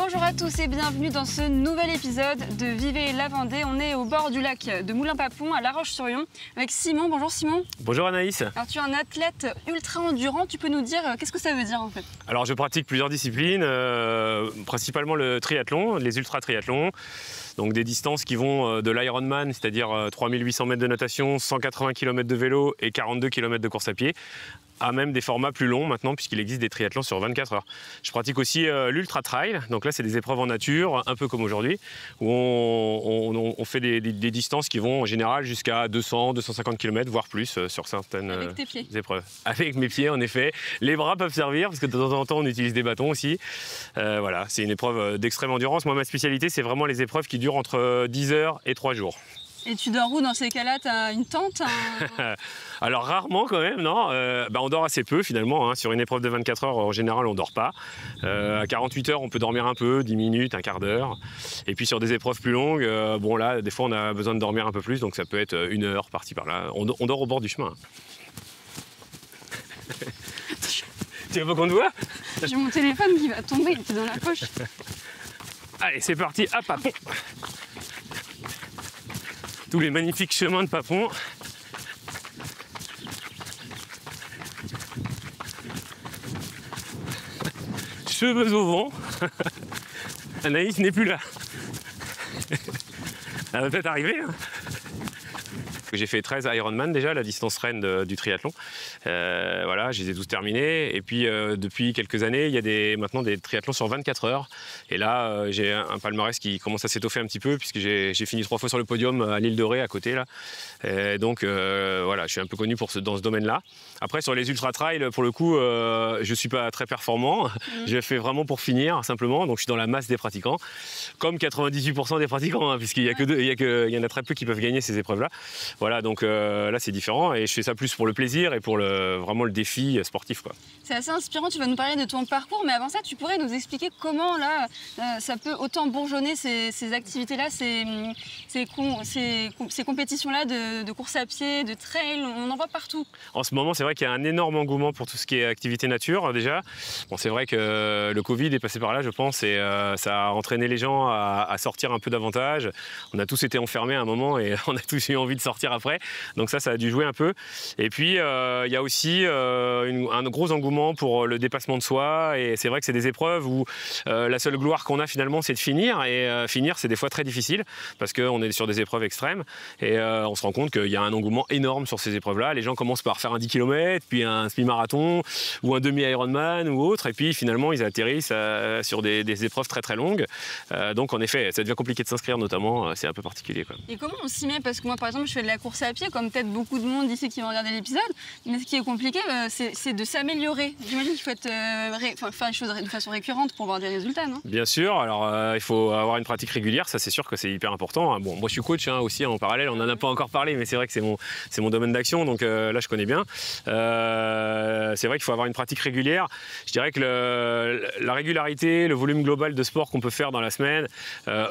Bonjour à tous et bienvenue dans ce nouvel épisode de Vivez la Vendée. On est au bord du lac de Moulins-Papon à La Roche-sur-Yon avec Simon. Bonjour Simon. Bonjour Anaïs. Alors tu es un athlète ultra-endurant, tu peux nous dire qu'est-ce que ça veut dire en fait? Alors je pratique plusieurs disciplines, principalement le triathlon, les ultra-triathlons. Donc des distances qui vont de l'Ironman, c'est-à-dire 3800 mètres de natation, 180 km de vélo et 42 km de course à pied, à même des formats plus longs maintenant puisqu'il existe des triathlons sur 24 heures. Je pratique aussi l'ultra trail, donc là c'est des épreuves en nature, un peu comme aujourd'hui, où on fait des distances qui vont en général jusqu'à 200-250 km, voire plus sur certaines épreuves. Avec mes pieds en effet, les bras peuvent servir parce que de temps en temps on utilise des bâtons aussi. Voilà, c'est une épreuve d'extrême endurance. Moi ma spécialité c'est vraiment les épreuves qui durent entre 10 heures et 3 jours. Et tu dors où dans ces cas-là? Tu as une tente? Alors rarement quand même, non. On dort assez peu finalement. Hein. Sur une épreuve de 24 heures, en général, on ne dort pas. À 48 heures, on peut dormir un peu, 10 minutes, un quart d'heure. Et puis sur des épreuves plus longues, bon là, des fois, on a besoin de dormir un peu plus. Donc ça peut être 1 heure par-ci par-là. On dort au bord du chemin. Tu veux pas qu'on te voit? J'ai mon téléphone qui va tomber, il était dans la poche. Allez, c'est parti, à Papon. Tous les magnifiques chemins de Papon. Cheveux au vent. Anaïs n'est plus là. Elle va peut-être arriver. Hein. J'ai fait 13 Ironman déjà, la distance reine du triathlon. Voilà, je les ai tous terminés. Et puis depuis quelques années, il y a maintenant des triathlons sur 24 heures. Et là, j'ai un palmarès qui commence à s'étoffer un petit peu puisque j'ai fini 3 fois sur le podium à l'île de Ré à côté là. Et donc voilà, je suis un peu connu dans ce domaine-là. Après sur les ultra trail, pour le coup, je suis pas très performant. Je le fais vraiment pour finir simplement. Donc je suis dans la masse des pratiquants, comme 98% des pratiquants, hein, puisqu'il y en a très peu qui peuvent gagner ces épreuves-là. Voilà, donc là c'est différent et je fais ça plus pour le plaisir et pour vraiment le défi sportif, quoi. C'est assez inspirant, tu vas nous parler de ton parcours, mais avant ça, tu pourrais nous expliquer comment là ça peut autant bourgeonner ces activités-là, ces compétitions-là de course à pied, de trail, on en voit partout. En ce moment, c'est vrai qu'il y a un énorme engouement pour tout ce qui est activité nature déjà. Bon, c'est vrai que le Covid est passé par là, je pense, et ça a entraîné les gens à sortir un peu davantage. On a tous été enfermés à un moment et on a tous eu envie de sortir après. Donc ça a dû jouer un peu. Et puis, il y a aussi un gros engouement pour le dépassement de soi. Et c'est vrai que c'est des épreuves où la seule gloire qu'on a finalement, c'est de finir. Et finir, c'est des fois très difficile parce qu'on est sur des épreuves extrêmes. Et on se rend compte qu'il y a un engouement énorme sur ces épreuves-là. Les gens commencent par faire un 10 km, puis un semi-marathon ou un demi-Ironman ou autre. Et puis finalement, ils atterrissent sur des épreuves très très longues. Donc en effet, ça devient compliqué de s'inscrire notamment. C'est un peu particulier, quoi. Et comment on s'y met? Parce que moi, par exemple, je fais de la course à pied, comme peut-être beaucoup de monde ici qui va regarder l'épisode. Mais ce qui est compliqué, c'est de s'améliorer. J'imagine qu'il faut faire les choses de façon récurrente pour avoir des résultats, non? Bien sûr. Alors, il faut avoir une pratique régulière. Ça, c'est sûr que c'est hyper important. Bon, moi, je suis coach aussi en parallèle. On n'en a pas encore parlé, mais c'est vrai que c'est mon domaine d'action. Donc là, je connais bien. C'est vrai qu'il faut avoir une pratique régulière. Je dirais que la régularité, le volume global de sport qu'on peut faire dans la semaine,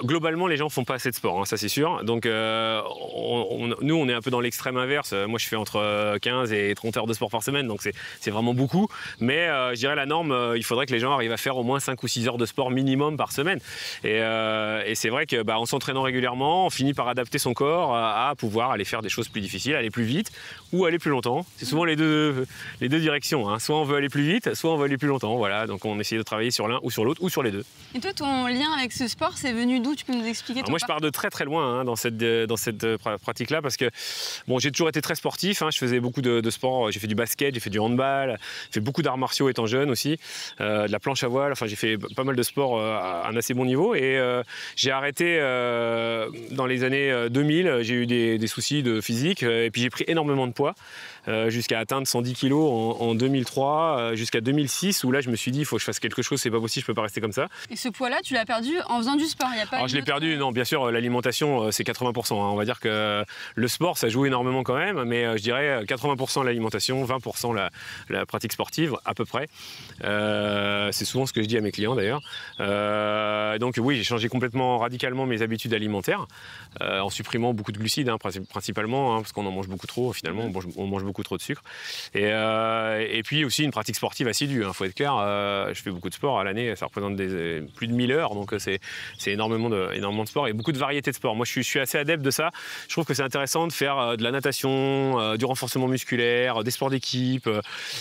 globalement, les gens font pas assez de sport. Hein, ça, c'est sûr. Donc, nous, on est un peu dans l'extrême inverse. Moi, je fais entre 15 et 30 heures de sport par semaine, donc c'est vraiment beaucoup. Mais je dirais la norme, il faudrait que les gens arrivent à faire au moins 5 ou 6 heures de sport minimum par semaine. Et c'est vrai que en s'entraînant régulièrement, on finit par adapter son corps à pouvoir aller faire des choses plus difficiles, aller plus vite ou aller plus longtemps. C'est souvent les deux directions. Hein. Soit on veut aller plus vite, soit on veut aller plus longtemps. Voilà, donc on essaie de travailler sur l'un ou sur l'autre ou sur les deux. Et toi, ton lien avec ce sport, c'est venu d'où? Tu peux nous expliquer? Moi, je pars de très très loin dans cette pratique-là parce que bon, j'ai toujours été très sportif. Hein, je faisais beaucoup de sport. J'ai fait du basket, j'ai fait du handball, j'ai fait beaucoup d'arts martiaux étant jeune aussi, de la planche à voile. Enfin, j'ai fait pas mal de sports à un assez bon niveau et j'ai arrêté dans les années 2000. J'ai eu des soucis de physique et puis j'ai pris énormément de poids jusqu'à atteindre 110 kg en 2003 jusqu'à 2006 où là je me suis dit il faut que je fasse quelque chose, c'est pas possible, je peux pas rester comme ça. Et ce poids-là, tu l'as perdu en faisant du sport? Alors je l'ai perdu, non, bien sûr, l'alimentation c'est 80%. Hein. On va dire que le sport ça joue énormément quand même, mais je dirais 80% l'alimentation, 20% la pratique sportive à peu près. C'est souvent ce que je dis à mes clients d'ailleurs. Donc oui, j'ai changé complètement radicalement mes habitudes alimentaires en supprimant beaucoup de glucides, hein, principalement, hein, parce qu'on en mange beaucoup trop finalement, on mange beaucoup beaucoup trop de sucre. Et puis aussi une pratique sportive assidue, faut être clair. Je fais beaucoup de sport à l'année, ça représente plus de 1000 heures, donc c'est énormément de sport et beaucoup de variétés de sport. Moi je suis assez adepte de ça. Je trouve que c'est intéressant de faire de la natation, du renforcement musculaire, des sports d'équipe,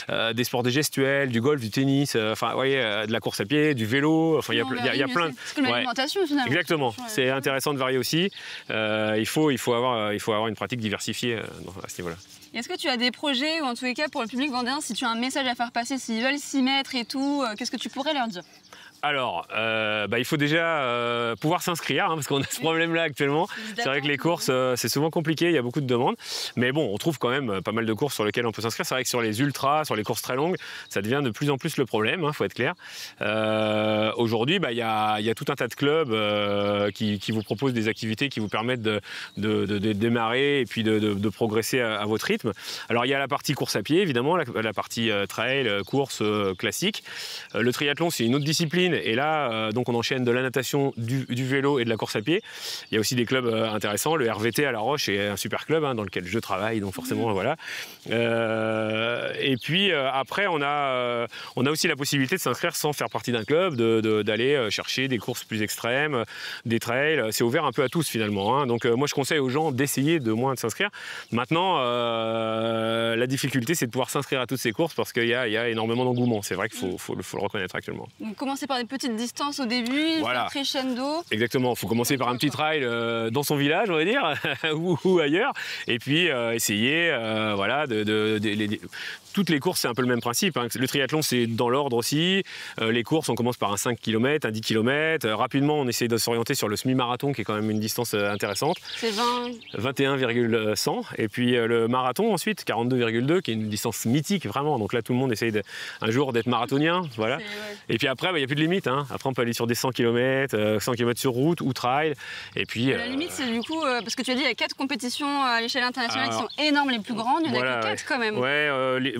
des sports gestuels, du golf, du tennis, de la course à pied, du vélo. Il y a plein. C'est comme l'alimentation finalement. Exactement. C'est intéressant de varier aussi. Il faut avoir une pratique diversifiée à ce niveau-là. Est-ce que tu as des projets, ou en tous les cas pour le public vendéen, si tu as un message à faire passer, s'ils veulent s'y mettre et tout, qu'est-ce que tu pourrais leur dire? Alors, il faut déjà pouvoir s'inscrire, parce qu'on a ce problème-là actuellement. C'est vrai que les courses, c'est souvent compliqué, il y a beaucoup de demandes. Mais bon, on trouve quand même pas mal de courses sur lesquelles on peut s'inscrire. C'est vrai que sur les ultras, sur les courses très longues, ça devient de plus en plus le problème, faut être clair. Aujourd'hui, il y a tout un tas de clubs qui vous proposent des activités qui vous permettent de démarrer et puis de progresser à votre rythme. Alors, il y a la partie course à pied, évidemment, la partie trail, course classique. Le triathlon, c'est une autre discipline. Et là, donc on enchaîne de la natation, du vélo et de la course à pied. Il y a aussi des clubs intéressants. Le RVT à La Roche est un super club dans lequel je travaille, donc forcément, voilà. Et puis après, on a aussi la possibilité de s'inscrire sans faire partie d'un club, d'aller chercher des courses plus extrêmes, des trails. C'est ouvert un peu à tous finalement. Donc moi, je conseille aux gens d'essayer de s'inscrire. Maintenant, la difficulté, c'est de pouvoir s'inscrire à toutes ces courses parce qu'il y a énormément d'engouement. C'est vrai qu'il faut le reconnaître actuellement. Donc, commencer par des petites distances au début, voilà. Crescendo. Exactement, il faut commencer par un petit trail dans son village, on va dire, ou ailleurs, et puis essayer, toutes les courses, c'est un peu le même principe. Le triathlon, c'est dans l'ordre aussi. Les courses, on commence par un 5 km, un 10 km. Rapidement, on essaie de s'orienter sur le semi-marathon, qui est quand même une distance intéressante. C'est 21,100. Et puis le marathon, ensuite, 42,2, qui est une distance mythique, vraiment. Donc là, tout le monde essaye un jour d'être marathonien. Voilà. Et puis après, il n'y a plus de limite. Après, on peut aller sur des 100 km, 100 km sur route ou trail. Et puis, la limite, c'est du coup, parce que tu as dit, il y a 4 compétitions à l'échelle internationale qui sont énormes, les plus grandes. Il y en a que 4 quand même.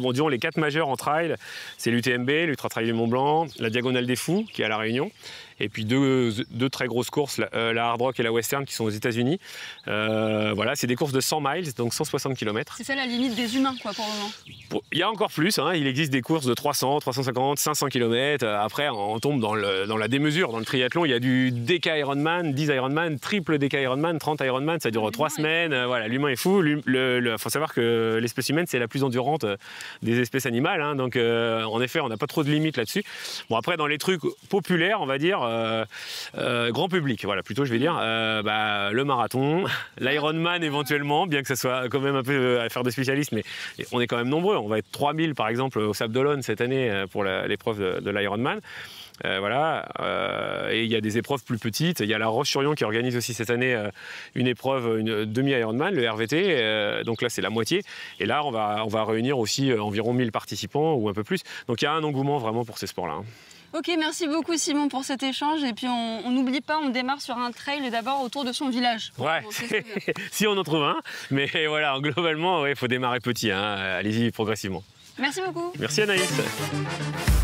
Disons les 4 majeurs en trail, c'est l'UTMB, l'Ultra Trail du Mont Blanc, la Diagonale des Fous, qui est à La Réunion. Et puis deux très grosses courses, la Hard Rock et la Western, qui sont aux États-Unis. C'est des courses de 100 miles, donc 160 km. C'est ça la limite des humains, pour le moment. Il y a encore plus. Il existe des courses de 300, 350, 500 km. Après, on tombe dans la démesure. Dans le triathlon, il y a du DK Ironman, 10 Ironman, triple DK Ironman, 30 Ironman. Ça dure 3 semaines. L'humain est fou. Il faut savoir que l'espèce humaine, c'est la plus endurante des espèces animales. Donc, en effet, on n'a pas trop de limites là-dessus. Bon, après, dans les trucs populaires, on va dire, grand public, plutôt je vais dire, le marathon, l'Ironman éventuellement, bien que ça soit quand même un peu à faire des spécialistes, mais on est quand même nombreux. On va être 3000 par exemple au Sable d'Olonne cette année pour l'épreuve de l'Ironman. Et il y a des épreuves plus petites. Il y a La Roche-sur-Yon qui organise aussi cette année une épreuve, une demi-Ironman, le RVT. Donc là, c'est la moitié. Et là, on va réunir aussi environ 1000 participants ou un peu plus. Donc il y a un engouement vraiment pour ces sports-là. Ok, merci beaucoup Simon pour cet échange. Et puis on n'oublie pas, on démarre sur un trail d'abord autour de son village. Ouais, si on en trouve un. Mais voilà, globalement, il faut démarrer petit. Allez-y progressivement. Merci beaucoup. Merci Anaïs.